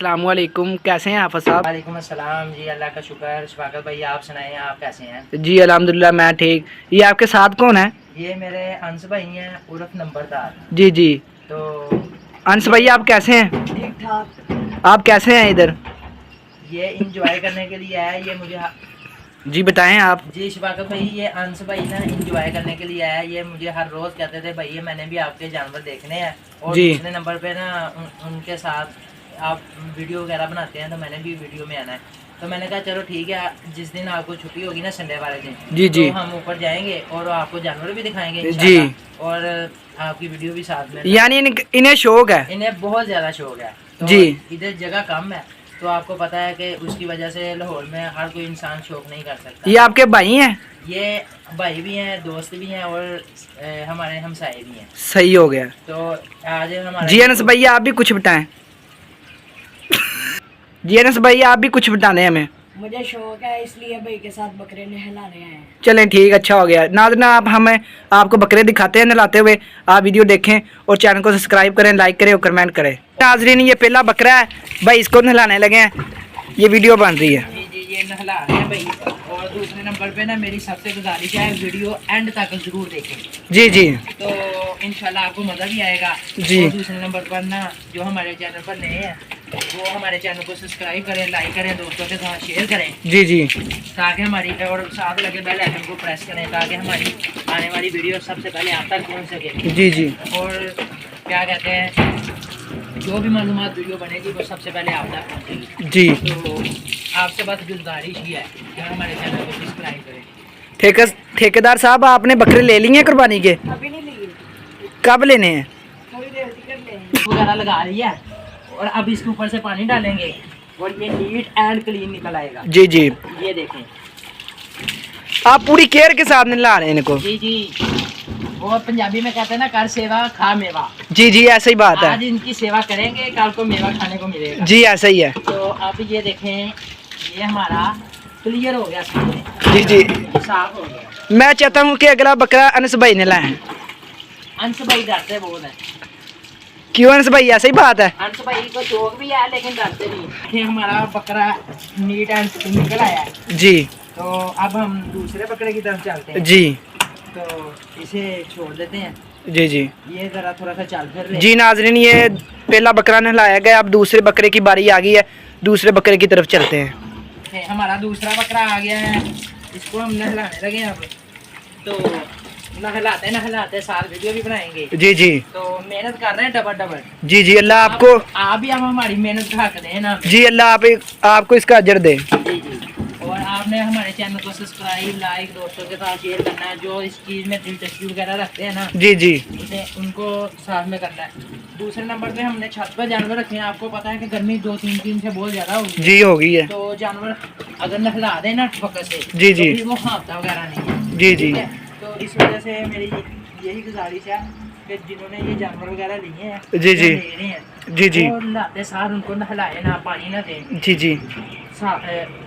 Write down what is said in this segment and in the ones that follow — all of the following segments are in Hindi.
अस्सलाम वालेकुम, कैसे हैं आप साहब? वालेकुम अस्सलाम जी, अल्लाह का शुक्र। शफाकत भाई आप सुनाएं, आप कैसे हैं? जी अल्हम्दुलिल्लाह मैं ठीक। ये आपके साथ कौन है? ये मेरे अंश भाई हैं, उर्फ नंबरदार। जी जी। तो अंश भैया आप कैसे हैं? ठीक ठाक। आप कैसे हैं इधर? ये इंजॉय करने के लिए आया, ये मुझे जी बताएं आप। जी शफाकत भाई, ये अंश भाई ना इंजॉय करने के लिए आया। ये मुझे हर रोज़ कहते थे भाई मैंने भी आपके जानवर देखने हैं, और जी। दूसरे नंबर पे ना उनके साथ आप वीडियो वगैरह बनाते हैं, तो मैंने भी वीडियो में आना है। तो मैंने कहा चलो ठीक है, जिस दिन आपको छुट्टी होगी ना संडे वाले दिन, जी जी, तो हम ऊपर जाएंगे और आपको जानवर भी दिखाएंगे जी, इंशाल्लाह, और आपकी वीडियो भी साथ में। यानी इन्हें शौक है? इन्हें बहुत ज़्यादा शौक है। तो जी। इधर जगह कम है, तो आपको पता है कि उसकी वजह से लाहौर में हर कोई इंसान शौक नहीं कर सकता। ये आपके भाई हैं? ये भाई भी हैं, दोस्त भी हैं, और हमारे हमसाए भी हैं। सही हो गया। तो आज हमारा जी अनस भैया आप भी कुछ बताएं। जी अनस भैया आप भी कुछ बता दें हमें। मुझे शौक है, इसलिए भाई के साथ बकरे नहलाने आए हैं। चलें ठीक, अच्छा हो गया। नाज़रीन आप हमें आपको बकरे दिखाते हैं नहलाते हुए, आप वीडियो देखें और चैनल को सब्सक्राइब करें, लाइक करें और कमेंट करें। नाज़रीन ये पहला बकरा है भाई, इसको नहलाने लगे हैं, ये वीडियो बन रही है। जी जी, ये नहला रहे हैं भाई। और दूसरे नंबर पे ना मेरी सबसे गुजारिश है, वीडियो एंड तक जरूर देखें। जी जी, तो इंशाल्लाह आपको मज़ा भी आएगा। जी। और दूसरे नंबर पर ना जो हमारे चैनल पर नए हैं, वो हमारे चैनल को सब्सक्राइब करें, लाइक करें, दोस्तों के साथ शेयर करें, जी जी, ताकि हमारी, और साथ लगे बेल आइकन को प्रेस करें, ताकि हमारी आने वाली वीडियो सबसे पहले आप तक पहुंच सके। जी जी, और क्या कहते हैं, जो भी मालूमात वीडियो बनेगी वो सबसे पहले आप तक पहुंचेगी। जी। तो आपसे बस गुजारिश ही है कि हमारे चैनल को सब्सक्राइब करें। ठेकेदार साहब आपने बकरे ले लिए हैं कुर्बानी के? अभी नहीं लिए, कब लेने हैं? थोड़ी देर टिकट लेंगे। वगैरह लगा रही है, और अब इसके ऊपर से पानी डालेंगे और ये नीट एंड क्लीन निकल आएगा। जी जी, ये देखें। आप पूरी केयर के साथ ला रहे हैं इनको? जी जी, और पंजाबी में कहते हैं ना, कर सेवा खा मेवा। जी जी, ऐसा ही बात है। आज इनकी सेवा करेंगे, कल को मेवा खाने को मिलेगा। जी ऐसा ही है। तो अब ये देखें, ये हमारा क्लियर हो गया सामने। जी जी, साफ हो गया। मैं चाहता हूँ कि अगला बकरा अनस भाई ने लाए। अंश भाई डरते बहुत है। क्यों अनस भाई, ऐसा ही बात है? अंश भाई को शौक भी है, लेकिन डरते नहीं। ये हमारा बकरा नीट एंड क्लीन निकल आया है। जी। तो अब हम दूसरे बकरे की तरफ चलते हैं। जी। तो इसे छोड़ देते हैं। जी जी, ये जरा थोड़ा सा चल फिर रहे। जी नाजरीन ये पहला बकरा नहलाया गया, अब दूसरे बकरे की बारी आ गई है, दूसरे बकरे की तरफ चलते हैं। हमारा दूसरा बकरा आ गया है, इसको हम नहलाने लगे अब। तो नहलाते साथ वीडियो भी बनाएंगे। जी जी, तो मेहनत कर रहे हैं डबल। जी जी, अल्लाह आपको, आप भी हम हमारी मेहनत ढक दें ना। जी अल्लाह आपको इसका अजर दे। जी जी, और आपने हमारे चैनल को सब्सक्राइब, लाइक, दोस्तों के साथ शेयर करना है। जो इस चीज़ में दिलचस्पी वगैरह रखते हैं ना, जी जी, उसे उनको साथ में करना है। दूसरे नंबर पे हमने छत पर जानवर रखे हैं। आपको पता है कि गर्मी 2-3 दिन से बहुत ज़्यादा होगी। जी हो गई है। तो जानवर अगर नहला दें ना ठोकर से, जी जी, तो फिर वो खांसता वगैरह नहीं है। जी जी, ठीक है? तो इस वजह से मेरी यही गुजारिश है कि जिन्होंने ये जानवर वगैरह लिए हैं, जी जी, ले रहे हैं, जी जी, और नहाते साथ उनको नहलाए ना, पानी ना दें जी जी,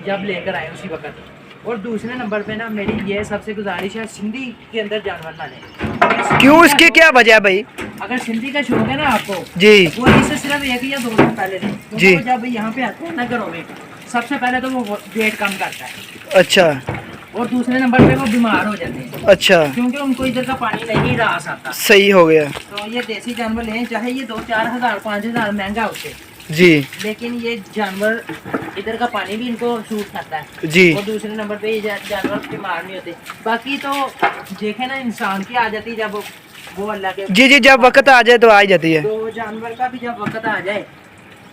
जब लेकर आए उसी वक्त। और दूसरे नंबर पे ना मेरी ये सबसे गुजारिश है, सिंधी के अंदर जानवर ना लें। क्यों, इसकी क्या वजह है भाई? अगर सिंधी का शौक है ना आपको, जी वो इसे सिर्फ 1 या 2 दिन पहले लें। जी। तो जब यहाँ पे आते हैं ना घरों में, सबसे पहले तो वो वेट कम करता है, अच्छा और दूसरे नंबर पे वो बीमार हो जाते हैं, अच्छा, क्योंकि उनको इधर का पानी नहीं रास आता। सही हो गया। तो ये देसी जानवर लें, चाहे ये 2-4 हज़ार 5 हज़ार महंगा उससे, जी लेकिन ये जानवर इधर का पानी भी इनको सूट करता है। जी, और दूसरे नंबर पे ये जानवर बीमार नहीं होते। बाकी तो देखे ना, इंसान की आ जाती है जब वो अल्लाह के। जी जी, जब वक्त आ जाए तो आ ही जाती है। तो जानवर का भी जब वक्त आ जाए,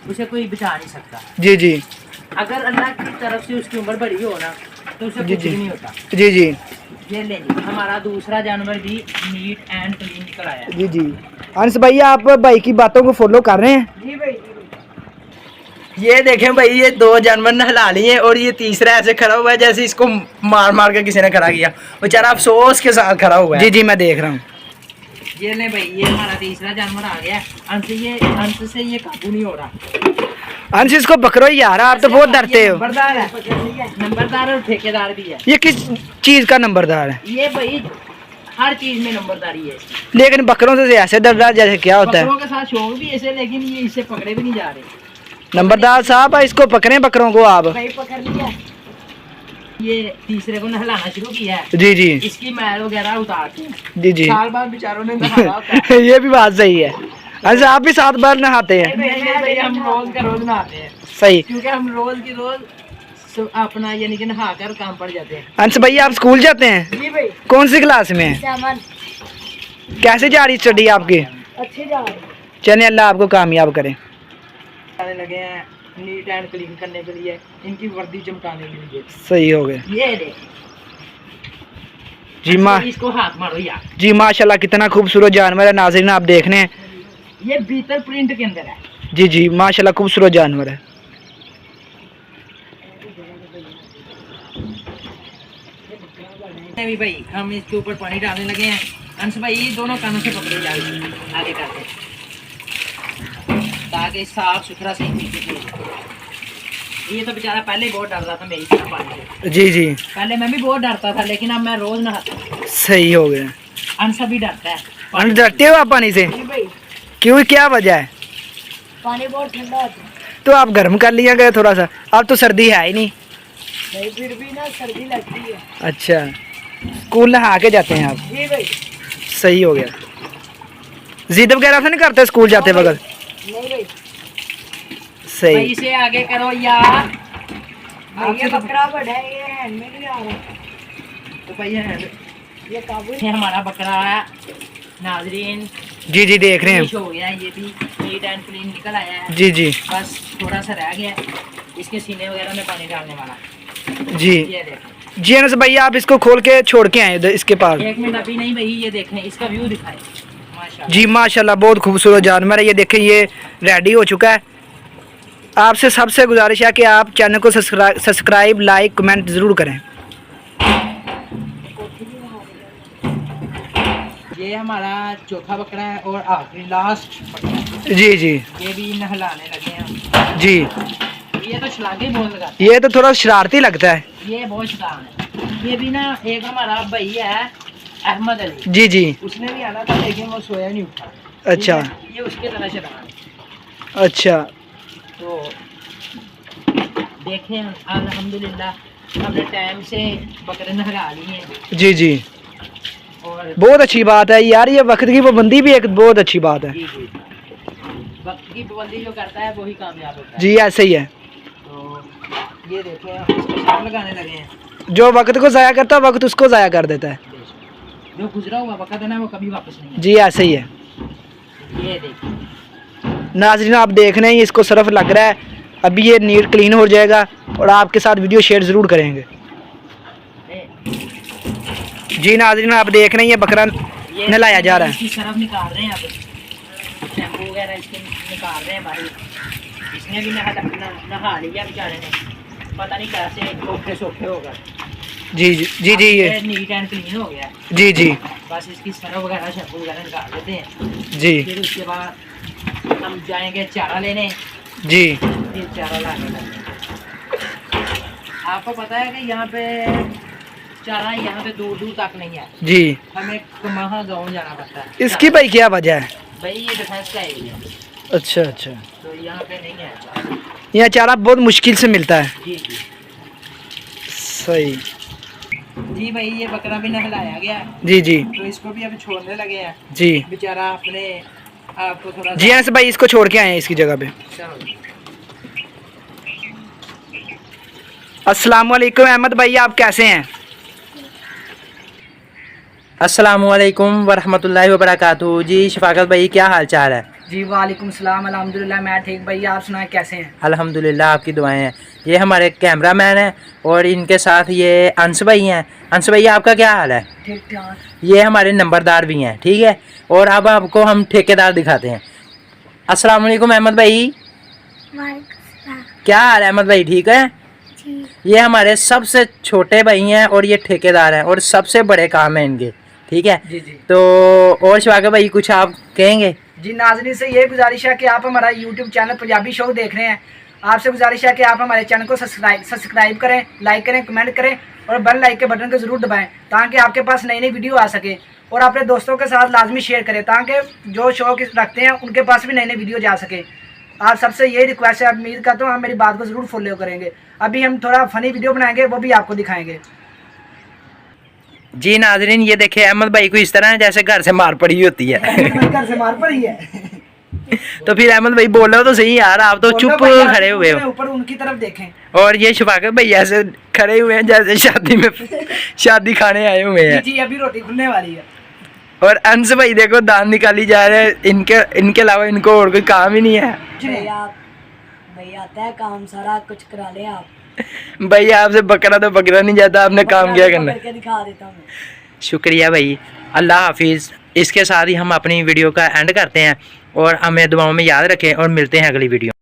उसे कोई बचा नहीं सकता। जी जी, अगर अल्लाह की तरफ से उसकी उम्र बड़ी हो ना, तो उसे जी कुछ जी, भी नहीं होता। जी जी, ये ले जी, हमारा दूसरा जानवर भी नीट एंड क्लीन निकल आया है। जी जी। अंश भैया आप भाई की बातों को फॉलो कर रहे हैं? जी भाई, ये देखें भाई, ये 2 जानवर नहला लिए और ये तीसरा ऐसे खड़ा हुआ है जैसे इसको मार मार के किसी ने खड़ा किया, बेचारा अफसोस के साथ खड़ा हुआ है। जी जी, मैं देख रहा हूँ। ये ले भाई, ये हमारा तीसरा जानवर आ गया। अंश से ये काबू नहीं हो रहा। अंश इसको पकड़ो यार, आप तो बहुत डरते हो। नंबरदार है, नंबरदार और ठेकेदार भी है। ये किस चीज का नंबरदार है? ये भाई हर चीज में नंबरदारी है। लेकिन बकरों से ऐसे डर रहा है जैसे क्या होता है? बकरों के साथ शौक भी ऐसे, लेकिन ये इससे पकड़े भी नहीं जा रहे। नंबरदार साहब इसको पकड़े बकरों को आप। भाई पकड़ लिया। ये तीसरे को नहलाना शुरू किया है, जी जी इसकी मैल वगैरह उतारते हैं। जी जी साल बाद बेचारों ने नहाया होता है। ये भी बात सही है। अच्छा आप भी 7 बार नहाते हैं? नहीं भाई, हम रोज का रोज नहाते हैं, सही। क्योंकि हम रोज की रोज अपना यानी कि नहा कर काम पड़ जाते हैं। अंश भैया आप स्कूल जाते हैं? जी भाई। कौन सी क्लास में हैं? 7 कैसे जा रही स्टडी आपकी? अच्छे जा रहे हैं। चलिए अल्लाह आपको कामयाब करे। आने लगे हैं नीट एंड क्लीन करने के लिए, इनकी वर्दी चमकाने के लिए। सही हो गए। ये देख जी माँ, इसको हाथ मारो यार। जी माशाल्लाह कितना खूबसूरत जानवर है नाज़रीन, आप देख रहे हैं। ये बीतल प्रिंट के अंदर है। जी जी माशाल्लाह खूबसूरत जानवर है। भी भाई हम इसके ऊपर पानी डालने लगे हैं। अंश भाई दोनों कानों से पकड़े जाए आगे करते, ताकि साफ सुथरा सही तरीके से। ये तो बेचारा पहले बहुत डर रहा था मेरी तरह पानी से। जी जी पहले मैं भी बहुत डरता था, लेकिन अब मैं रोज नहाता हूँ। सही हो गए। अंश भी डरता है। अंश डरते हो आप पानी से? जी भाई। क्यों, क्या वजह है? पानी बहुत ठंडा होता है। तो आप गर्म कर लिया गए थोड़ा सा, अब तो सर्दी है ही नहीं। भाई फिर भी ना सर्दी लगती है। अच्छा स्कूल नहा के जाते हैं आप? जी भाई। सही हो गया। जिद वगैरह तो नहीं करते स्कूल जाते वक्त? नहीं भाई। भाई सही। इसे आगे करो यार। ये बकरा बड़ा है, ये हैंड में नहीं आ रहा। तो भाई ये काबुल। ये हमारा बकरा है नाजरीन। जी जी देख रहे हैं। फिनिश हो गया है, ये भी नीट एंड क्लीन निकल आया है। जी जी बस थोड़ा सा रह गया है, इसके सीने वगैरह में पानी डालने वाला। जी ये देखें। जी अनस भैया आप इसको खोल के छोड़ के आए इधर इसके पास। 1 मिनट अभी नहीं भाई, ये देखें इसका व्यू दिखाएं। माशाल्लाह। जी माशाल्लाह बहुत खूबसूरत जानवर है। ये देखें ये रेडी हो चुका है। आपसे सबसे गुजारिश है कि आप चैनल को सब्सक्राइब लाइक कमेंट ज़रूर करें। ये हमारा चौथा बकरा है और आखिरी लास्ट बकरा है। जी जी ये भी नहलाने लगे हैं। जी ये तो छलांगे बहुत लगाते ये तो थोड़ा शरारती लगता है। हैं, ये बहुत शैतान है। ये भी ना एक हमारा भाई है अहमद अली, जी जी उसने भी आना था लेकिन वो सोया नहीं उठा। अच्छा ये उसके तरह शैतान है। अच्छा तो देखें अल्हम्दुलिल्लाह हमने टाइम से बकरे नहला लिए हैं। जी जी और बहुत अच्छी बात है यार, ये वक्त की पाबंदी भी एक बहुत अच्छी बात है। जी जी वक्त की पाबंदी जो करता है वही कामयाब होता है। जी ऐसे ही है। तो ये देखें हम इसको शाम लगाने लगे हैं। जो वक्त को ज़ाया करता है वक्त उसको ज़ाया कर देता है। जो गुजरा हुआ वक्त है ना वो कभी वापस नहीं जी ऐसे ही है। है। ये देखिए नाज़रीन आप देख रहे हैं इसको सरफ लग रहा है, अभी ये नीट क्लीन हो जाएगा और आपके साथ वीडियो शेयर ज़रूर करेंगे। जी नाज़रीन आप देख रहे हैं ये बकरा ये नहलाया जा रहा है। इसकी सरफ निकाल रहे हैं, अब शैम्पू वगैरह इसके निकाल रहे हैं भाई। इसने भी नहा लिया बेचारे ने, पता नहीं कैसे सोखे सोखे होगा। जी जी जी जी ये नीट एंड क्लीन हो गया। जी जी बस इसकी सरफ वगैरह शैम्पू वगैरह निकाल देते हैं। जी फिर उसके बाद हम जाएंगे चारा लेने। जी ये चारा लाने लगे। आपको पता है कि यहाँ पे चारा यहाँ पे दूर दूर तक नहीं है, जी हमें कमाहा गाँव जाना पड़ता है। इसकी भाई क्या वजह है? भाई ये डिफेंस का एरिया है, अच्छा अच्छा तो यहाँ पे नहीं है चारा। यहाँ चारा बहुत मुश्किल से मिलता है। जी जी सही। जी भाई ये बकरा भी नहलाया गया है, जी जी तो इसको भी अभी छोड़ने लगे हैं। जी बेचारा अपने आपको थोड़ा जी अनस भाई इसको छोड़ के आए हैं इसकी जगह पे। चलो। अस्सलाम वालेकुम अहमद भाई आप कैसे हैं? अस्सलामुअलैकुम वरहमतुल्लाहि वबरकातुहू। जी शफाकत भाई क्या हाल चाल है? जी वालेकुम सलाम अल्हम्दुलिल्लाह मैं ठीक भाई, आप सुनाएं कैसे हैं? अल्हम्दुलिल्लाह आपकी दुआएं हैं। ये हमारे कैमरामैन हैं और इनके साथ ये अंश भाई हैं। अंश भाई आपका क्या हाल है? ठीक ठाक। ये हमारे नंबरदार भी हैं, ठीक है। और अब आपको हम ठेकेदार दिखाते हैं। अस्सलाम वालेकुम अहमद भाई, क्या हाल है अहमद भाई, ठीक है? ये हमारे सबसे छोटे भाई हैं और ये ठेकेदार हैं और सबसे बड़े काम है इनके, ठीक है। जी जी तो और शफाकत भाई कुछ आप कहेंगे? जी नाज़रीन से ये गुजारिश है कि आप हमारा यूट्यूब चैनल पंजाबी शो देख रहे हैं, आपसे गुजारिश है कि आप हमारे चैनल को सब्सक्राइब करें, लाइक करें, कमेंट करें और बेल लाइक के बटन को ज़रूर दबाएं ताकि आपके पास नई नई वीडियो आ सके। और अपने दोस्तों के साथ लाजमी शेयर करें ताकि जो शौक रखते हैं उनके पास भी नई नई वीडियो जा सके। आप सबसे यही रिक्वेस्ट है, उम्मीद करता हूँ आप मेरी बात को ज़रूर फॉलो करेंगे। अभी हम थोड़ा फनी वीडियो बनाएंगे, वो भी आपको दिखाएंगे। जी नाजरीन, ये देखे अहमद भाई को इस तरह है जैसे घर से मार पड़ी होती है। घर से मार पड़ी है। तो फिर अहमद भाई बोल रहे हो तो सही यार, आप तो चुप खड़े हुए हो। ऊपर उनकी तरफ देखें। और ये शफाकत भाई ऐसे खड़े हुए हैं जैसे शादी में शादी खाने आए हुए हैं। जी अभी रोटी खुलने वाली है। और अंश भाई देखो दांत निकाली जा रहे हैं, इनके अलावा इनको और कोई काम ही नहीं है। भैया आता है काम सारा कुछ करा ले आप। भाई आपसे बकरा तो बकरा नहीं जाता, आपने काम क्या करना है। करके दिखा देता हूँ। शुक्रिया भाई, अल्लाह हाफिज़। इसके साथ ही हम अपनी वीडियो का एंड करते हैं और हमें दुआओं में याद रखें और मिलते हैं अगली वीडियो।